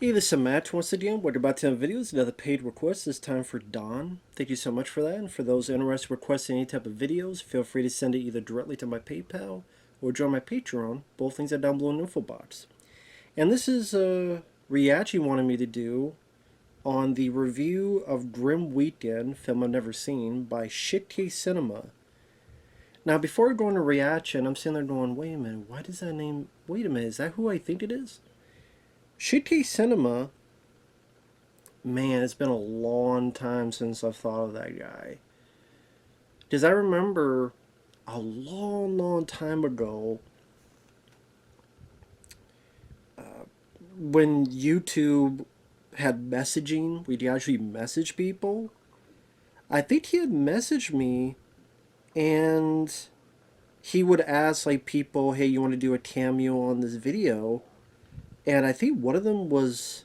Hey, this is Matt once again. We're about to have videos, another paid request, this time for Don. Thank you so much for that. And for those interested in requesting any type of videos, feel free to send it either directly to my PayPal or join my Patreon. Both things are down below in the info box. And this is a react he wanted me to do on the review of Grim Weekend, film I've never seen, by tcase Cinema. Now, before I go into reaction, I'm sitting there going, wait a minute, why does that name... Wait a minute, is that who I think it is? tcase Cinema... Man, it's been a long time since I've thought of that guy. Because I remember a long time ago when YouTube had messaging, we'd actually message people. I think he had messaged me and he would ask like people, hey, you want to do a cameo on this video? And I think one of them was,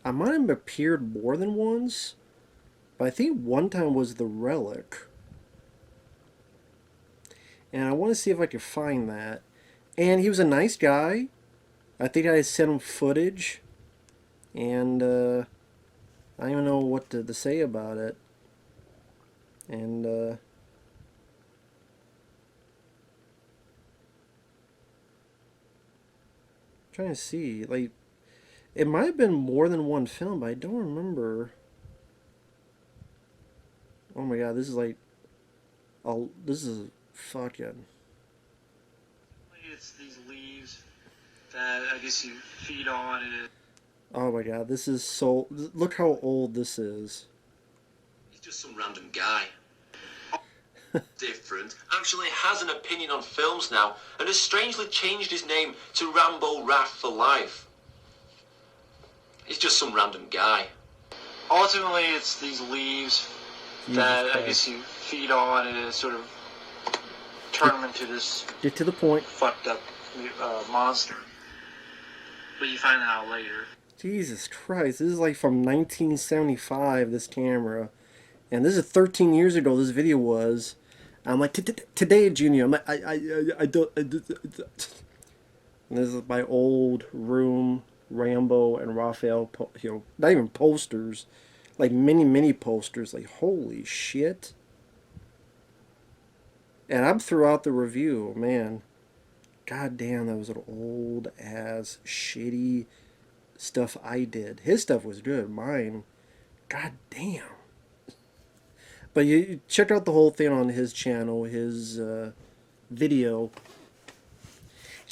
I might have appeared more than once, but I think one time was the Relic. And I want to see if I can find that. And he was a nice guy. I think I sent him footage. And I don't even know what to say about it. And trying to see. Like, it might have been more than one film, but I don't remember. Oh my god, this is like... Oh, this is fucking... It's these leaves that I guess you feed on and Oh my god, this is so... Look how old this is. He's just some random guy. Different. Actually has an opinion on films now and has strangely changed his name to Rambo Wrath for Life. He's just some random guy. ultimately it's these leaves that I guess you feed on and it sort of turn them into this Get to the point. fucked up monster. But you find that out later. Jesus Christ, this is like from 1975, this camera. And this is 13 years ago this video was. I'm like, today, Junior, I'm like, I don't... And this is my old room, Rambo and Raphael, you know, not even posters, like mini posters, like, holy shit. And I'm throughout the review, man, god damn, that was an old ass, shitty stuff I did. His stuff was good, mine, god damn. But you check out the whole thing on his channel, his video.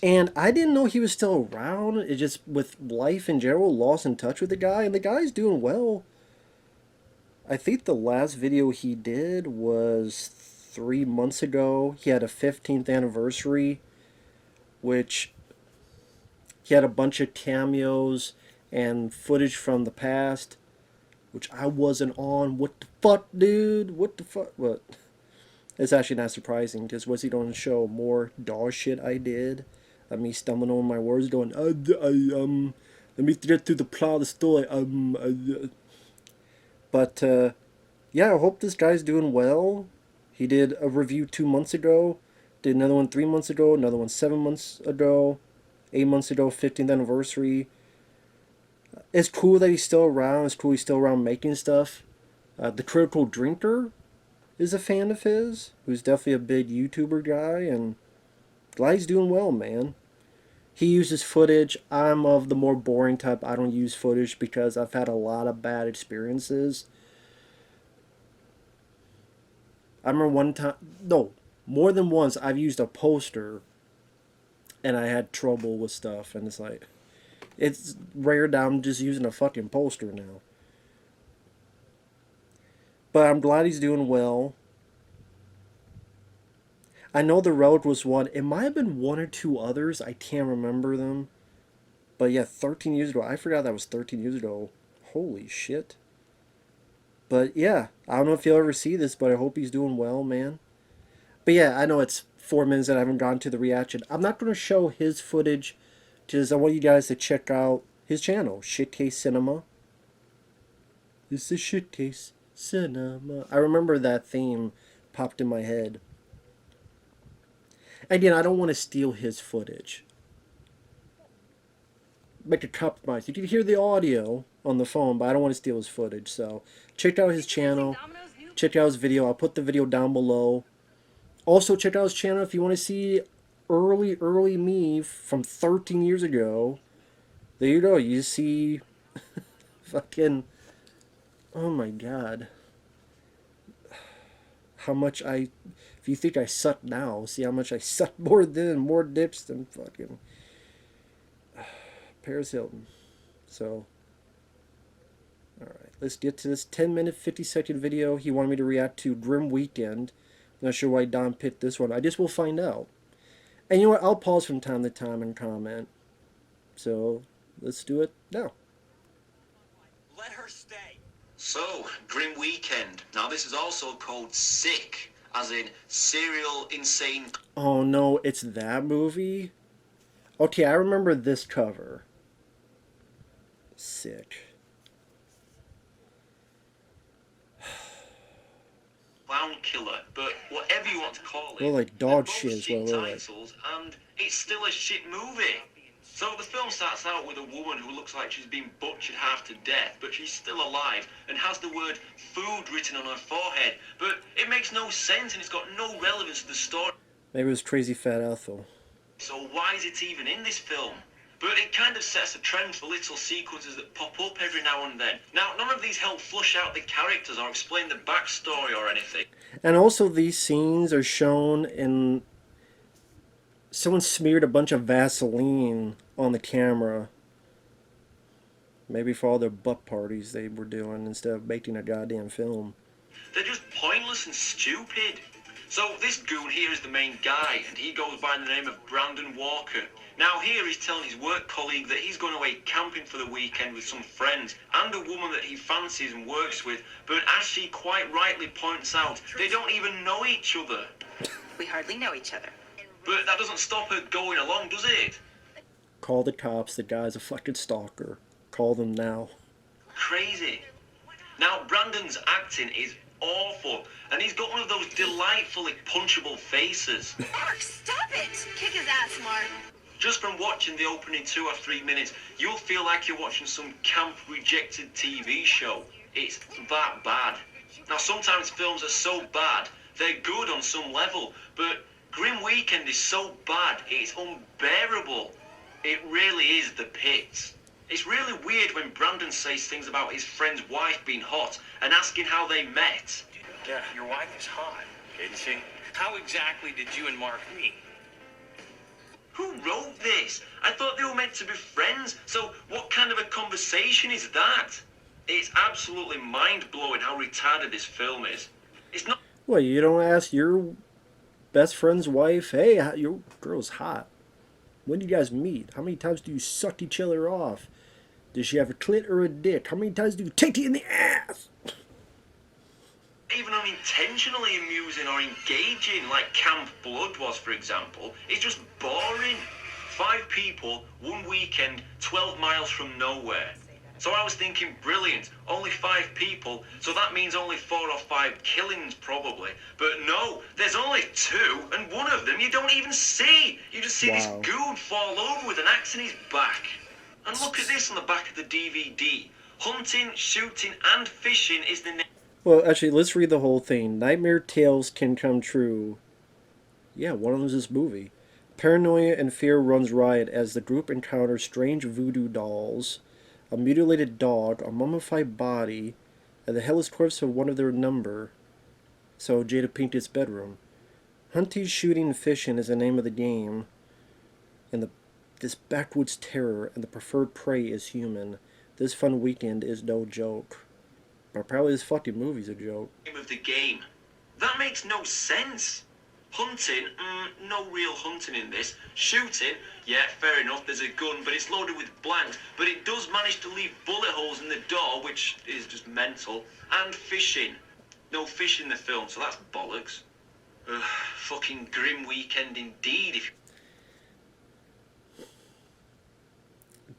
And I didn't know he was still around. It just, with life in general, lost in touch with the guy. And the guy's doing well. I think the last video he did was 3 months ago. He had a 15th anniversary, which he had a bunch of cameos and footage from the past, which I wasn't on. What the fuck, dude? What the fuck? What? It's actually not surprising, because was he going to show more dog shit I did? Me stumbling on my words, going, let me get through the plot of the story. But yeah, I hope this guy's doing well. He did a review 2 months ago, did another one 3 months ago, another one 7 months ago, 8 months ago, 15th anniversary. It's cool that he's still around. It's cool he's still around making stuff. The Critical Drinker is a fan of his, who's definitely a big YouTuber guy, and glad he's doing well, man. He uses footage. I'm of the more boring type. I don't use footage because I've had a lot of bad experiences. I remember one time, no, more than once, I've used a poster and I had trouble with stuff, and it's like, it's rare that I'm just using a fucking poster now. But I'm glad he's doing well. I know the Relic was one. It might have been one or two others. I can't remember them. But yeah, 13 years ago. I forgot that was 13 years ago. Holy shit. But yeah, I don't know if you'll ever see this, but I hope he's doing well, man. But yeah, I know it's 4 minutes that I haven't gone to the reaction. I'm not going to show his footage. Just I want you guys to check out his channel, tcase Cinema. This is tcase Cinema. I remember that theme popped in my head. Again, I don't want to steal his footage. make a compromise. You can hear the audio on the phone, but I don't want to steal his footage. So check out his channel. Check out his video. I'll put the video down below. Also, check out his channel if you want to see early me from 13 years ago. There you go. You see fucking... Oh my god. How much I... If you think I suck now, see how much I suck more then. More dicks than fucking... Paris Hilton. So... Alright, let's get to this 10-minute, 50-second video. He wanted me to react to Grim Weekend. Not sure why Don picked this one. I just will find out. And you know what? I'll pause from time to time and comment. So, let's do it now. Let her stay. So, Grim Weekend. Now this is also called Sick, as in serial insane. Oh no, it's that movie? Okay, I remember this cover. Sick. Clown killer, but whatever you want to call it. Well, like dog they're shit both is what shit we're like. titles, and it's still a shit movie. So the film starts out with a woman who looks like she's been butchered half to death, but she's still alive and has the word food written on her forehead. But it makes no sense and it's got no relevance to the story. Maybe it was Crazy Fat Ethel. So why is it even in this film? But it kind of sets a trend for little sequences that pop up every now and then. Now, none of these help flush out the characters or explain the backstory or anything. And also these scenes are shown in... Someone smeared a bunch of Vaseline on the camera. Maybe for all their butt parties they were doing instead of making a goddamn film. They're just pointless and stupid. So this goon here is the main guy, and he goes by the name of Brandon Walker. Now here he's telling his work colleague that he's going away camping for the weekend with some friends and a woman that he fancies and works with, but as she quite rightly points out, they don't even know each other. We hardly know each other. But that doesn't stop her going along, does it? Call the cops, the guy's a fucking stalker. Call them now. Crazy. Now Brandon's acting is awful, and he's got one of those delightfully punchable faces. Mark, stop it! Kick his ass, Mark. Just from watching the opening 2 or 3 minutes, you'll feel like you're watching some camp rejected TV show. It's that bad. Now sometimes films are so bad, they're good on some level, but Grim Weekend is so bad, it's unbearable. It really is the pits. It's really weird when Brandon says things about his friend's wife being hot and asking how they met. Yeah, your wife is hot, isn't she? How exactly did you and Mark meet? Who wrote this? I thought they were meant to be friends, so what kind of a conversation is that? It's absolutely mind-blowing how retarded this film is. It's not... What, you don't ask your best friend's wife, hey, your girl's hot. When did you guys meet? How many times do you suck each other off? Does she have a clit or a dick? How many times do you take it in the ass? even unintentionally amusing or engaging like Camp Blood was, for example. It's just boring. 5 people, 1 weekend, 12 miles from nowhere. So I was thinking, brilliant, only 5 people, so that means only 4 or 5 killings probably. But no, there's only 2, and one of them you don't even see. You just see this goon fall over with an axe in his back. And look at this on the back of the DVD. Hunting, shooting, and fishing is the name. Well, actually, let's read the whole thing. Nightmare tales can come true. Yeah, one of them is this movie. Paranoia and fear runs riot as the group encounters strange voodoo dolls, a mutilated dog, a mummified body, and the hellish corpse of one of their number. So Jada Pinkett's bedroom. Hunting, shooting, and fishing is the name of the game, and this backwoods terror, and the preferred prey is human. This fun weekend is no joke. But probably this fucking movie's a joke. Of the game. That makes no sense. Hunting, no real hunting in this. Shooting, yeah, fair enough, there's a gun, but it's loaded with blanks. But it does manage to leave bullet holes in the door, which is just mental. And fishing. No fish in the film, so that's bollocks. Fucking grim weekend indeed. If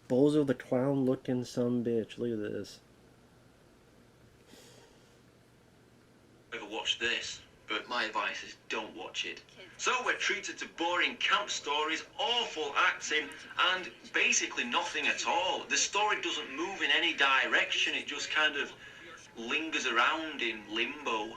Bozo the clown looking some bitch. Look at this. you ever watched this. but my advice is don't watch it. So we're treated to boring camp stories, awful acting, and basically nothing at all. The story doesn't move in any direction, it just kind of lingers around in limbo.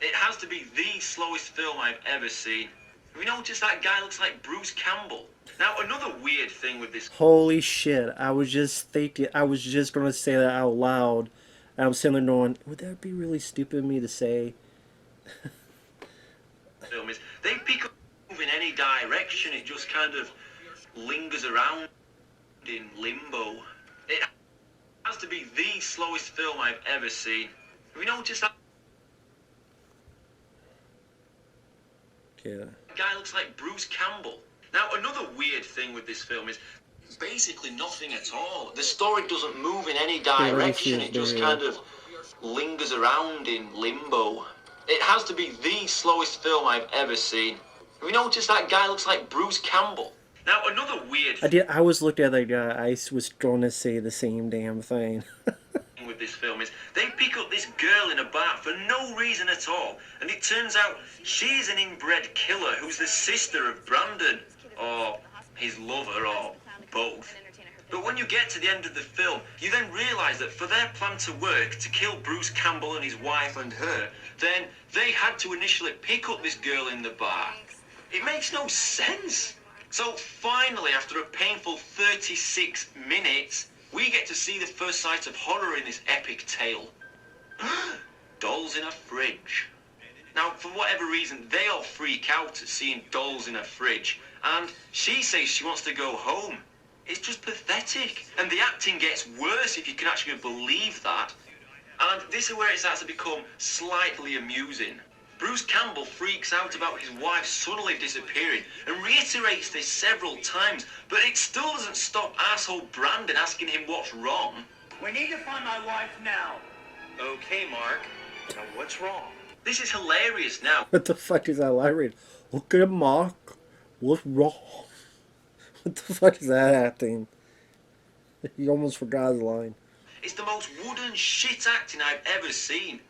It has to be the slowest film I've ever seen. Have you noticed that guy looks like Bruce Campbell? Now, another weird thing with this... Holy shit, I was just going to say that out loud. And I'm sitting there going, would that be really stupid of me to say? Film is, they pick up in any direction, it just kind of lingers around in limbo. It has to be the slowest film I've ever seen. Have you noticed that? Yeah. The guy looks like Bruce Campbell. Now, another weird thing with this film is basically nothing at all. The story doesn't move in any direction, it just kind of lingers around in limbo. It has to be the slowest film I've ever seen. Have you noticed that guy looks like Bruce Campbell? Now, another weird I was looking at that guy. I was going to say the same damn thing. with this film is they pick up this girl in a bar for no reason at all, and it turns out she's an inbred killer who's the sister of Brandon, or his lover, or both. But when you get to the end of the film, you then realise that for their plan to work, to kill Bruce Campbell and his wife and her, then they had to initially pick up this girl in the bar. It makes no sense. So finally, after a painful 36 minutes, we get to see the first sight of horror in this epic tale. Dolls in a fridge. Now, for whatever reason, they all freak out at seeing dolls in a fridge, and she says she wants to go home. It's just pathetic, and the acting gets worse if you can actually believe that. And this is where it starts to become slightly amusing. Bruce Campbell freaks out about his wife suddenly disappearing and reiterates this several times, but it still doesn't stop asshole Brandon asking him what's wrong. We need to find my wife now. Okay, Mark. Now what's wrong? This is hilarious now. What the fuck is that line? Look at him, Mark. What's wrong? What the fuck is that acting? He almost forgot his line. It's the most wooden shit acting I've ever seen.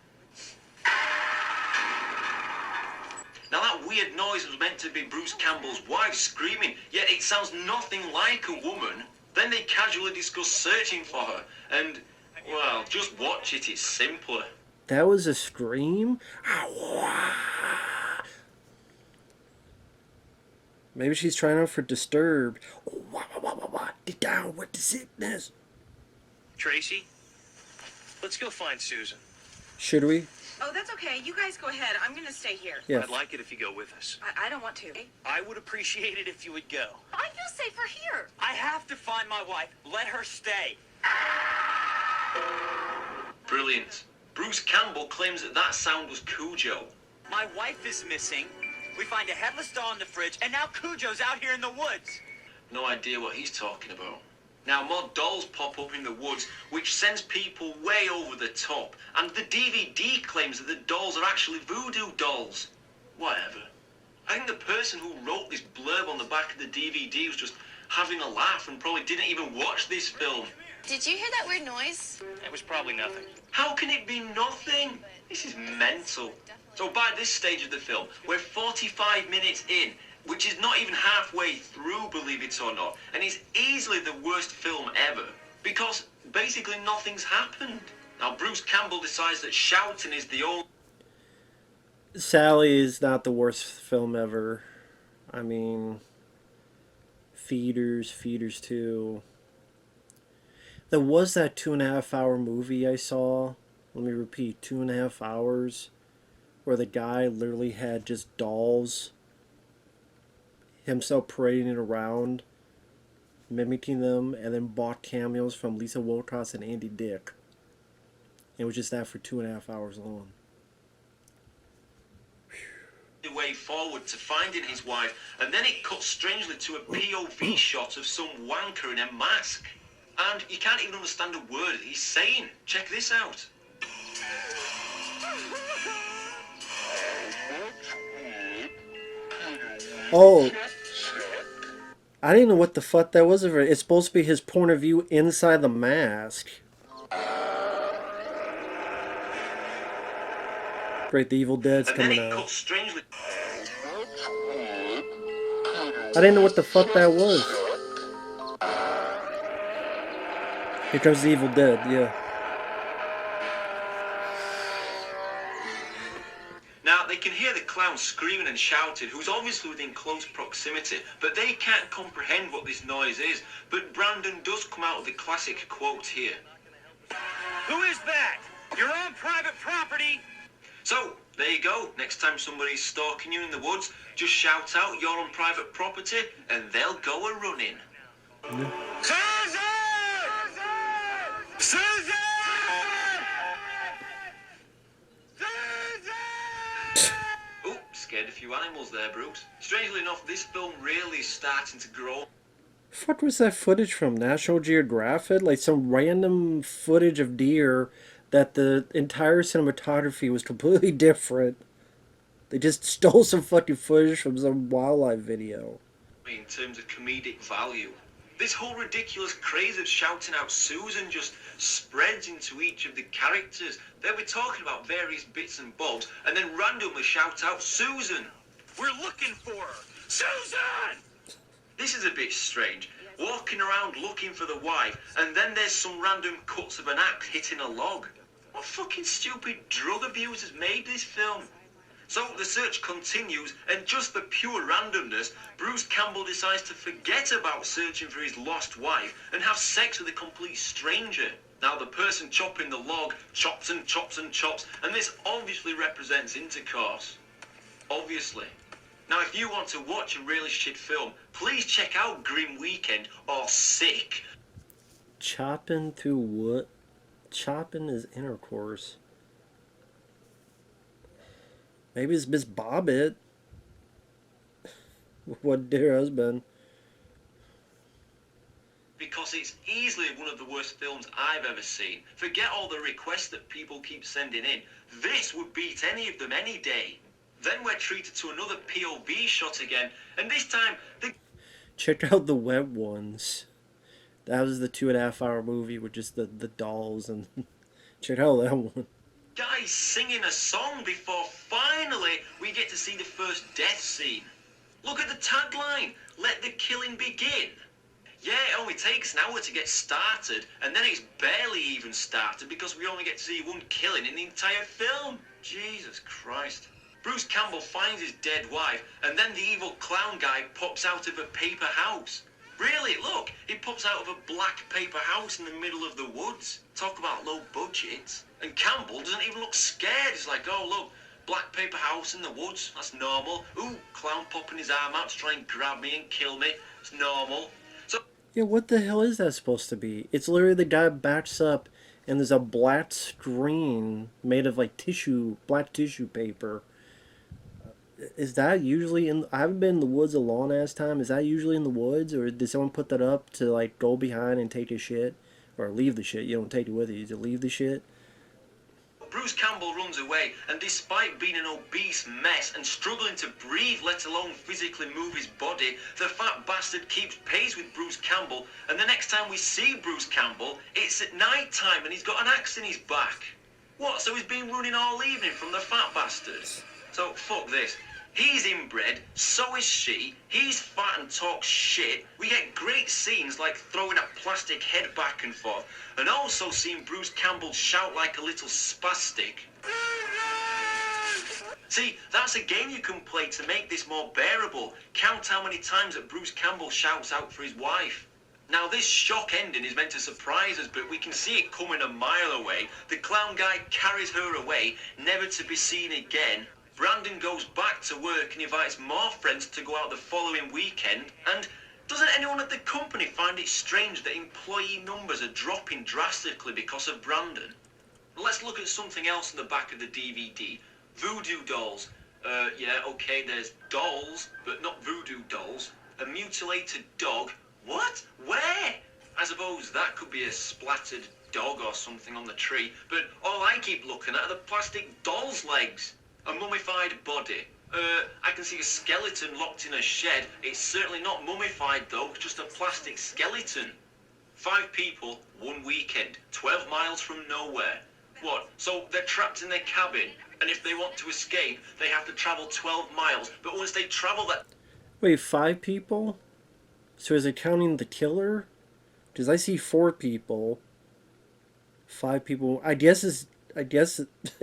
Now that weird noise was meant to be Bruce Campbell's wife screaming, yet it sounds nothing like a woman. Then they casually discuss searching for her, and, well, just watch it, it's simpler. That was a scream? Maybe she's trying out for Disturbed. Get down with the sickness. Tracy, let's go find Susan. Should we? Oh, that's okay. You guys go ahead. I'm going to stay here. Yeah. I'd like it if you go with us. I don't want to. I would appreciate it if you would go. I feel safer here. I have to find my wife. Let her stay. Brilliant. Bruce Campbell claims that that sound was Cujo. My wife is missing. We find a headless doll in the fridge, and now Cujo's out here in the woods. No idea what he's talking about. Now, more dolls pop up in the woods, which sends people way over the top. And the DVD claims that the dolls are actually voodoo dolls. Whatever. I think the person who wrote this blurb on the back of the DVD was just having a laugh and probably didn't even watch this film. Did you hear that weird noise? It was probably nothing. How can it be nothing? This is mental. So by this stage of the film, we're 45 minutes in, which is not even halfway through, believe it or not, and it's easily the worst film ever, because basically nothing's happened. Now, Bruce Campbell decides that shouting is the only... Sally is not the worst film ever. I mean, Feeders 2. There was that 2.5 hour movie I saw. Let me repeat, 2.5 hours. Where the guy literally had just dolls. Himself parading around. Mimicking them. And then bought cameos from Lisa Wilcox and Andy Dick. It was just that for 2.5 hours long. The way forward to finding his wife, and then it cuts strangely to a POV shot of some wanker in a mask. And you can't even understand a word he's saying. Check this out. Oh, I didn't know what the fuck that was. It's supposed to be his point of view inside the mask. Great, the Evil Dead's And then coming it out. cuts strangely. I didn't know what the fuck that was. Here comes the Evil Dead, yeah. Now, they can hear the clown screaming and shouting, who's obviously within close proximity, but they can't comprehend what this noise is. But Brandon does come out with the classic quote here. Who is that? You're on private property. So, there you go. Next time somebody's stalking you in the woods, just shout out you're on private property, and they'll go a-running. Susan! Susan! Oh, scared a few animals there, Bruce. Strangely enough, this film really is starting to grow. Fuck was that footage from? National Geographic? Like some random footage of deer that the entire cinematography was completely different. They just stole some fucking footage from some wildlife video. In terms of comedic value. This whole ridiculous craze of shouting out Susan just spreads into each of the characters. They'll be talking about various bits and bobs and then randomly shout out Susan. We're looking for her. Susan! This is a bit strange. Walking around looking for the wife and then there's some random cuts of an axe hitting a log. What fucking stupid drug abusers made this film? So the search continues, and just for pure randomness, Bruce Campbell decides to forget about searching for his lost wife and have sex with a complete stranger. Now the person chopping the log chops and chops and chops, and this obviously represents intercourse. Obviously. Now if you want to watch a really shit film, please check out Grim Weekend or Sick. Chopping through wood. Chopping is intercourse. Maybe it's Miss Bobbit. What dear husband. Because it's easily one of the worst films I've ever seen. Forget all the requests that people keep sending in. This would beat any of them any day. Then we're treated to another POV shot again, and this time the... Check out the web ones. That was the 2.5 hour movie with just the dolls and check out that one. Guys singing a song before finally we get to see the first death scene. Look at the tagline, let the killing begin. Yeah, it only takes an hour to get started, and then it's barely even started because we only get to see one killing in the entire film. Jesus Christ. Bruce Campbell finds his dead wife, and then the evil clown guy pops out of a paper house. Really, look, he pops out of a black paper house in the middle of the woods. Talk about low budget. And Campbell doesn't even look scared. He's like, oh, look, black paper house in the woods. That's normal. Ooh, clown popping his arm out to try and grab me and kill me. It's normal. So, yeah, what the hell is that supposed to be? It's literally the guy backs up and there's a black screen made of like tissue, black tissue paper. Is that usually in... I haven't been in the woods a long ass time. Is that usually in the woods? Or did someone put that up to like go behind and take the shit? Or leave the shit? You don't take it with you. You just leave the shit? Bruce Campbell runs away, and despite being an obese mess and struggling to breathe, let alone physically move his body, the fat bastard keeps pace with Bruce Campbell, and the next time we see Bruce Campbell, it's at night time and he's got an axe in his back. What, so he's been running all evening from the fat bastard? So, fuck this. He's inbred, so is she, he's fat and talks shit. We get great scenes like throwing a plastic head back and forth, and also seeing Bruce Campbell shout like a little spastic. See, that's a game you can play to make this more bearable. Count how many times that Bruce Campbell shouts out for his wife. Now this shock ending is meant to surprise us, but we can see it coming a mile away. The clown guy carries her away, never to be seen again. Brandon goes back to work and invites more friends to go out the following weekend. And doesn't anyone at the company find it strange that employee numbers are dropping drastically because of Brandon? Let's look at something else in the back of the DVD. Voodoo dolls. Yeah, okay, there's dolls, but not voodoo dolls. A mutilated dog. What? Where? I suppose that could be a splattered dog or something on the tree, but all I keep looking at are the plastic doll's legs. A mummified body. I can see a skeleton locked in a shed. It's certainly not mummified though, just a plastic skeleton. 5 people, 1 weekend, 12 miles from nowhere. What? So they're trapped in their cabin, and if they want to escape, they have to travel 12 miles. But once they travel that... Wait, 5 people? So is it counting the killer? Because I see 4 people. 5 people. I guess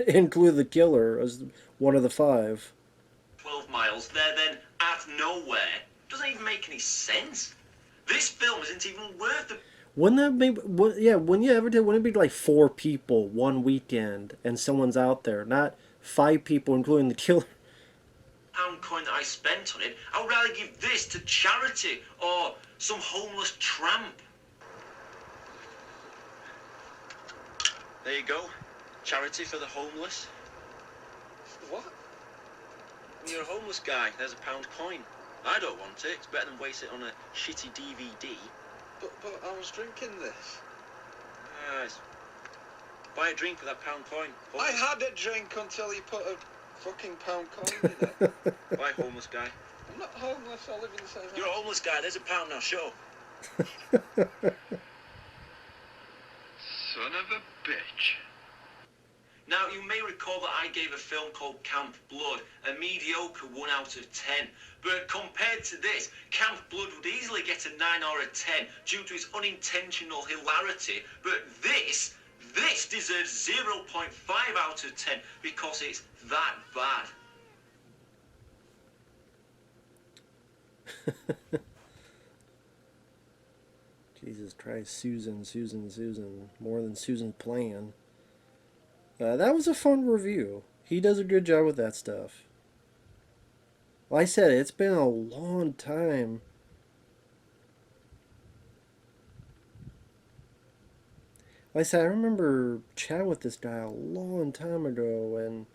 include the killer as one of the 5. 12 miles, they're then at nowhere. Doesn't even make any sense. This film isn't even worth the... Wouldn't that be? Yeah, when you ever did, wouldn't it be like 4 people one weekend and someone's out there, not 5 people including the killer? pound coin that I spent on it. I would rather give this to charity or some homeless tramp. There you go. Charity for the homeless. What? You're a homeless guy. There's a pound coin. I don't want it. It's better than waste it on a shitty DVD. But I was drinking this. Yes. Buy a drink for that pound coin. I had a drink until you put a fucking pound coin in it. Buy homeless guy. I'm not homeless. I live in the same house. You're a homeless guy. There's a pound now. Show. Son of a bitch. Now, you may recall that I gave a film called Camp Blood a mediocre 1 out of 10. But compared to this, Camp Blood would easily get a 9 or a 10 due to its unintentional hilarity. But this deserves 0.5 out of 10 because it's that bad. Jesus Christ, Susan. More than Susan's plan. That was a fun review. He does a good job with that stuff. Like I said, it's been a long time. Like I said, I remember chatting with this guy a long time ago, and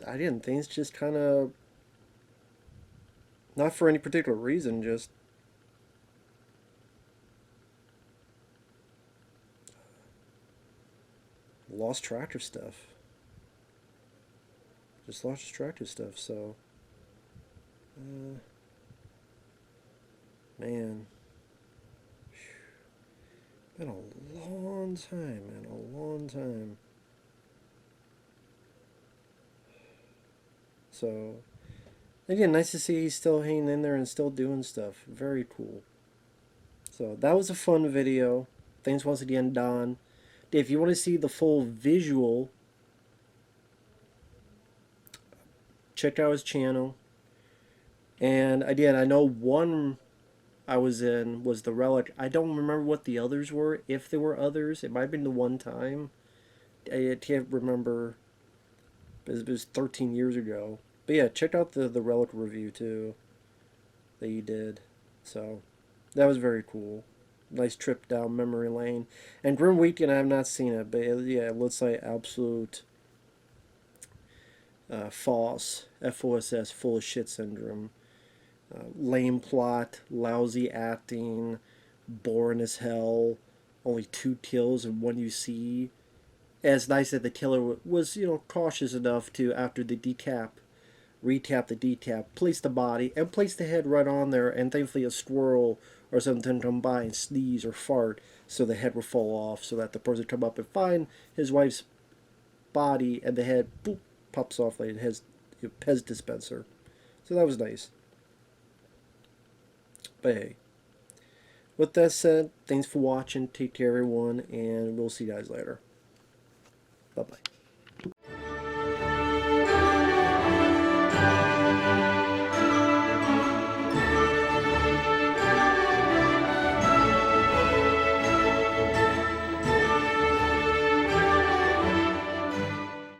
I didn't think it's just kind of, not for any particular reason, just lost track of stuff. Just lost track of stuff, so man, been a long time, man, a long time. So again, nice to see he's still hanging in there and still doing stuff. Very cool. So that was a fun video. Thanks once again, Don. If you want to see the full visual, check out his channel. And again, I know one I was in was the Relic. I don't remember what the others were. If there were others, it might have been the one time. I can't remember. It was 13 years ago. But yeah, check out the Relic review too that he did. So that was very cool. Nice trip down memory lane. And Grim Weekend, I have not seen it, but yeah, it looks like absolute FOSS, F-O-S-S, full of shit syndrome. Lame plot, lousy acting, boring as hell, only 2 kills and 1 you see. And it's nice that the killer was, cautious enough to, after the recap the decap, place the body, and place the head right on there, and thankfully a squirrel or something come by and sneeze or fart, so the head will fall off, so that the person come up and find his wife's body, and the head, boop, pops off like it has a Pez dispenser. So that was nice. But hey, with that said, thanks for watching, take care everyone, and we'll see you guys later. Bye-bye.